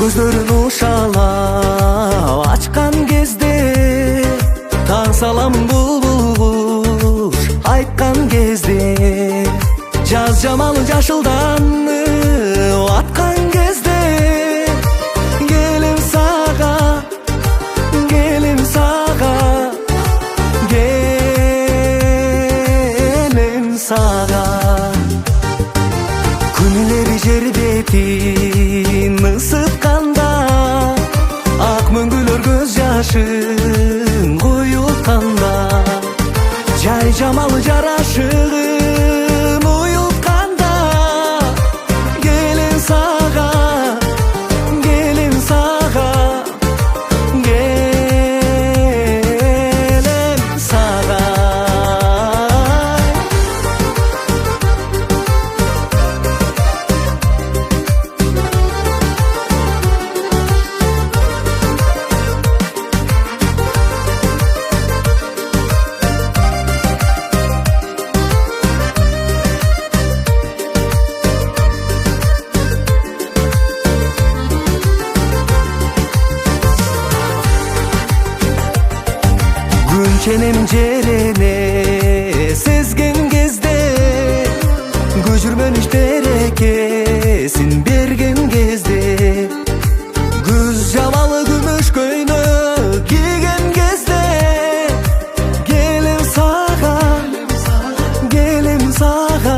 Gözlerin uşala açkan kezde taң салам булбул айткан кезде жаз жамалы жашылданны аткан кезде келем сага келем сага келем сага күнүлери жер бетин ысытканда ак мөңгүлөр көз жашын куюлтканда жай жамалы жарашыгын уюлтканда келем сага келем сага келем сага. Çenem cerene sezgen кезде көчүрмөн берекесин берген кезде күз жамалы күмүш көйнөк кийген кезде келем сага келем сага